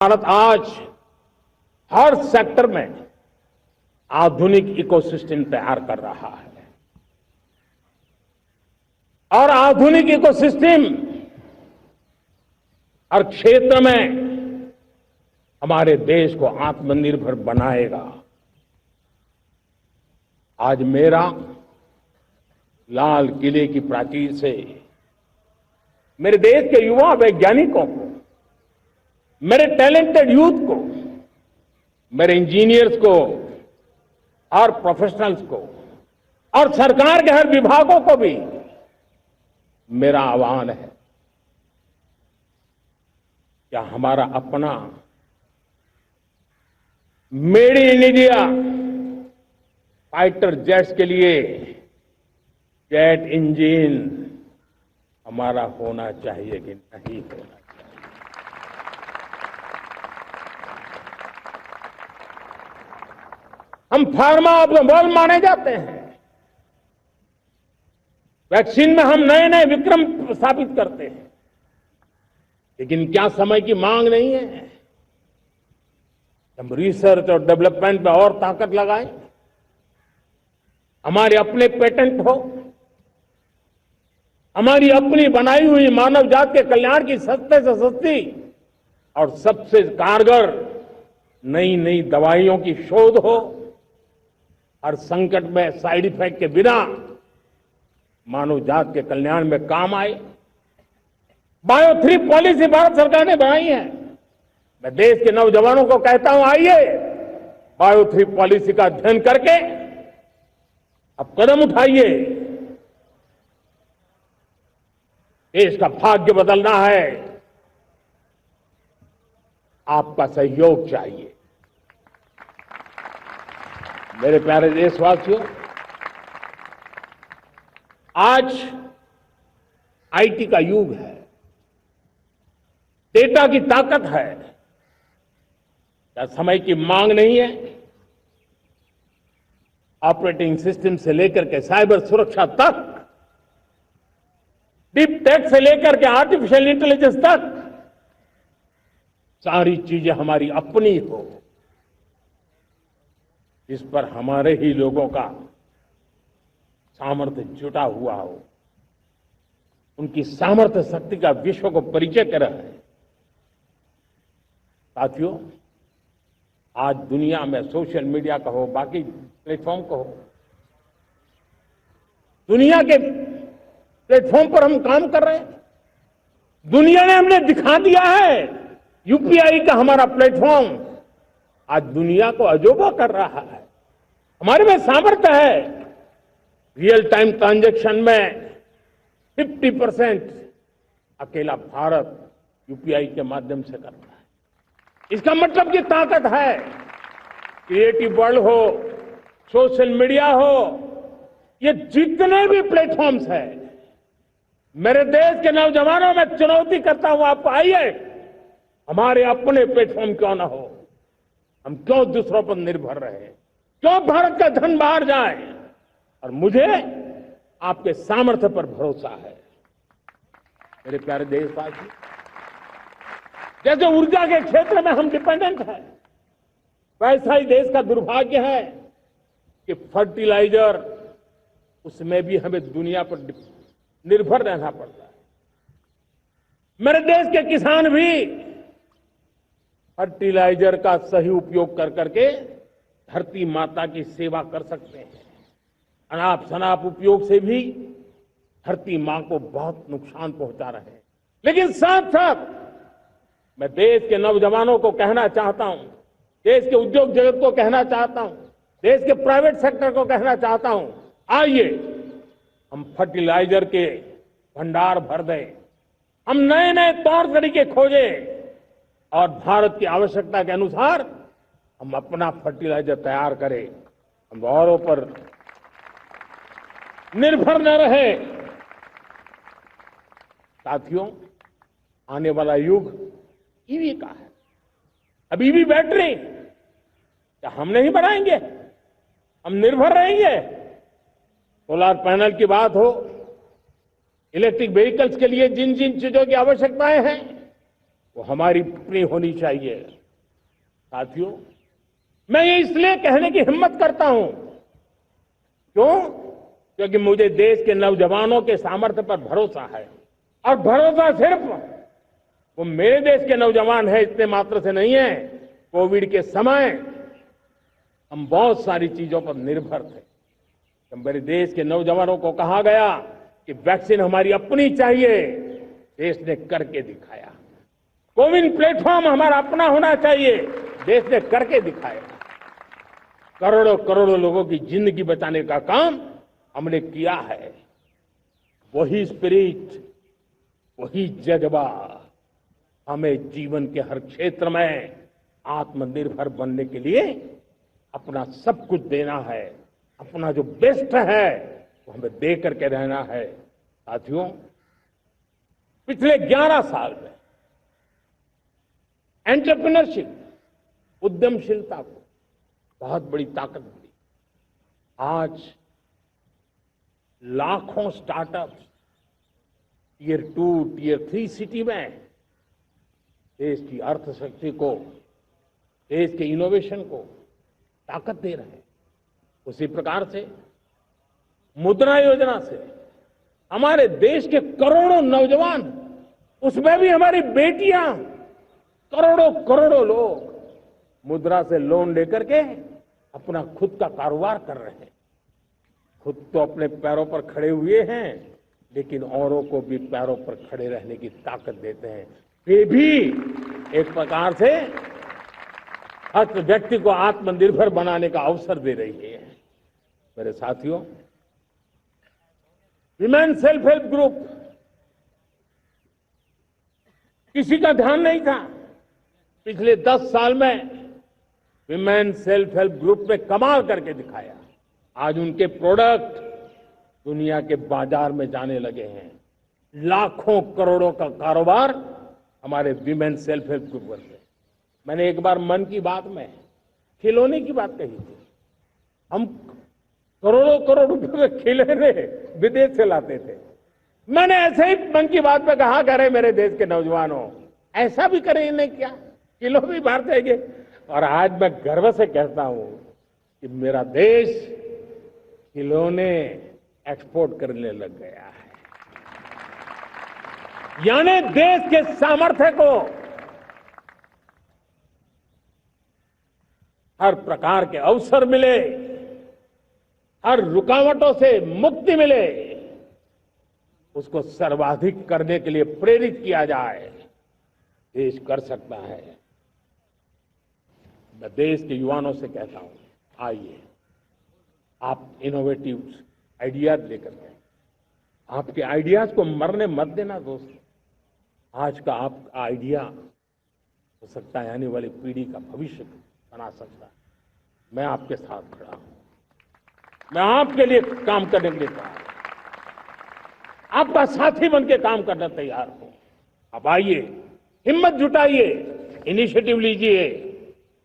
भारत आज हर सेक्टर में आधुनिक इकोसिस्टम तैयार कर रहा है और आधुनिक इकोसिस्टम हर क्षेत्र में हमारे देश को आत्मनिर्भर बनाएगा। आज मेरा लाल किले की प्राचीर से मेरे देश के युवा वैज्ञानिकों को, मेरे टैलेंटेड यूथ को, मेरे इंजीनियर्स को और प्रोफेशनल्स को और सरकार के हर विभागों को भी मेरा आह्वान है, क्या हमारा अपना made in India fighter jets के लिए जेट इंजन हमारा होना चाहिए कि नहीं होना चाहिए। हम फार्मा ऑफ द वर्ल्ड माने जाते हैं। वैक्सीन में हम नए नए विक्रम स्थापित करते हैं, लेकिन क्या समय की मांग नहीं है? हम रिसर्च और डेवलपमेंट पे और ताकत लगाएं, हमारे अपने पेटेंट हो, हमारी अपनी बनाई हुई मानव जाति के कल्याण की सस्ते से सस्ती और सबसे कारगर नई नई दवाइयों की शोध हो, हर संकट में साइड इफेक्ट के बिना मानव जाति के कल्याण में काम आए। बायो 3 पॉलिसी भारत सरकार ने बनाई है। मैं देश के नौजवानों को कहता हूं, आइए बायो 3 पॉलिसी का अध्ययन करके अब कदम उठाइए। देश का भाग्य बदलना है, आपका सहयोग चाहिए। मेरे प्यारे देशवासियों, आज आईटी का युग है, डेटा की ताकत है। क्या समय की मांग नहीं है? ऑपरेटिंग सिस्टम से लेकर के साइबर सुरक्षा तक, डीप टेक से लेकर के आर्टिफिशियल इंटेलिजेंस तक, सारी चीजें हमारी अपनी हो, इस पर हमारे ही लोगों का सामर्थ्य जुटा हुआ हो, उनकी सामर्थ्य शक्ति का विश्व को परिचय कराए। साथियों, आज दुनिया में सोशल मीडिया का हो, बाकी प्लेटफॉर्म का हो, दुनिया के प्लेटफॉर्म पर हम काम कर रहे हैं। दुनिया ने हमने दिखा दिया है, यूपीआई का हमारा प्लेटफॉर्म आज दुनिया को अजोबा कर रहा है। हमारे में सामर्थ्य है। रियल टाइम ट्रांजैक्शन में 50% अकेला भारत यूपीआई के माध्यम से करता है। इसका मतलब की ताकत है। क्रिएटिव वर्ल्ड हो, सोशल मीडिया हो, ये जितने भी प्लेटफॉर्म्स हैं, मेरे देश के नौजवानों में चुनौती करता हूं, आप आइए, हमारे अपने प्लेटफॉर्म क्यों ना हो, हम क्यों दूसरों पर निर्भर रहे, क्यों भारत का धन बाहर जाए। और मुझे आपके सामर्थ्य पर भरोसा है। मेरे प्यारे देशवासी, जैसे ऊर्जा के क्षेत्र में हम डिपेंडेंट हैं, वैसा ही देश का दुर्भाग्य है कि फर्टिलाइजर, उसमें भी हमें दुनिया पर निर्भर रहना पड़ता है। मेरे देश के किसान भी फर्टिलाइजर का सही उपयोग कर करके धरती माता की सेवा कर सकते हैं। अनाप शनाप उपयोग से भी धरती मां को बहुत नुकसान पहुंचा रहे हैं। लेकिन साथ साथ मैं देश के नौजवानों को कहना चाहता हूं, देश के उद्योग जगत को कहना चाहता हूं, देश के प्राइवेट सेक्टर को कहना चाहता हूं, आइए हम फर्टिलाइजर के भंडार भर दें, हम नए नए तौर तरीके खोजें और भारत की आवश्यकता के अनुसार हम अपना फर्टिलाइजर तैयार करें। हम औरों पर निर्भर न रहे। साथियों, आने वाला युग ईवी का है। अब ईवी बैटरी क्या हम नहीं बनाएंगे? हम निर्भर रहेंगे? सोलर पैनल की बात हो, इलेक्ट्रिक व्हीकल्स के लिए जिन जिन चीजों की आवश्यकताएं हैं, वो हमारी अपनी होनी चाहिए। साथियों, मैं ये इसलिए कहने की हिम्मत करता हूं, क्यों? क्योंकि मुझे देश के नौजवानों के सामर्थ्य पर भरोसा है। और भरोसा सिर्फ वो मेरे देश के नौजवान है इतने मात्र से नहीं है। कोविड के समय हम बहुत सारी चीजों पर निर्भर थे। तो मेरे देश के नौजवानों को कहा गया कि वैक्सीन हमारी अपनी चाहिए, देश ने करके दिखाया। कोविन प्लेटफॉर्म हमारा अपना होना चाहिए, देश ने करके दिखाया। करोड़ों करोड़ों लोगों की जिंदगी बचाने का काम हमने किया है। वही स्पिरिट, वही जज्बा हमें जीवन के हर क्षेत्र में आत्मनिर्भर बनने के लिए अपना सब कुछ देना है। अपना जो बेस्ट है वो हमें दे करके रहना है। साथियों, पिछले 11 साल में एंटरप्रेन्योरशिप, उद्यमशीलता को बहुत बड़ी ताकत मिली। आज लाखों स्टार्टअप्स टियर 2, टियर 3 सिटी में देश की अर्थशक्ति को, देश के इनोवेशन को ताकत दे रहे हैं। उसी प्रकार से मुद्रा योजना से हमारे देश के करोड़ों नौजवान, उसमें भी हमारी बेटियां, करोड़ों करोड़ों लोग मुद्रा से लोन लेकर के अपना खुद का कारोबार कर रहे हैं। खुद तो अपने पैरों पर खड़े हुए हैं, लेकिन औरों को भी पैरों पर खड़े रहने की ताकत देते हैं। वे भी एक प्रकार से हर व्यक्ति को आत्मनिर्भर बनाने का अवसर दे रही है। मेरे साथियों, विमेन सेल्फ हेल्प ग्रुप किसी का ध्यान नहीं था। पिछले 10 साल में विमेन सेल्फ हेल्प ग्रुप में कमाल करके दिखाया। आज उनके प्रोडक्ट दुनिया के बाजार में जाने लगे हैं। लाखों करोड़ों का कारोबार हमारे विमेन सेल्फ हेल्प ग्रुप से। मैंने एक बार मन की बात में खिलौने की बात कही थी। हम करोड़ों करोड़ रुपए के खिलौने विदेश से लाते थे। मैंने ऐसे ही मन की बात में कहा, करे मेरे देश के नौजवानों, ऐसा भी करें इन्हें क्या, किलो भी बाहर देंगे। और आज मैं गर्व से कहता हूं कि मेरा देश खिलौने एक्सपोर्ट करने लग गया है। यानी देश के सामर्थ्य को हर प्रकार के अवसर मिले, हर रुकावटों से मुक्ति मिले, उसको सर्वाधिक करने के लिए प्रेरित किया जाए। देश कर सकता है। मैं देश के युवाओं से कहता हूं, आइए आप इनोवेटिव आइडियाज लेकर के, आपके आइडियाज को मरने मत देना दोस्त। आज का आपका आइडिया हो सकता है आने वाली पीढ़ी का भविष्य बना सकता है। मैं आपके साथ खड़ा हूं, मैं आपके लिए काम करने के लिए तैयार हूं, आपका साथी बन के काम करने तैयार हूं। अब आइए, हिम्मत जुटाइए, इनिशिएटिव लीजिए,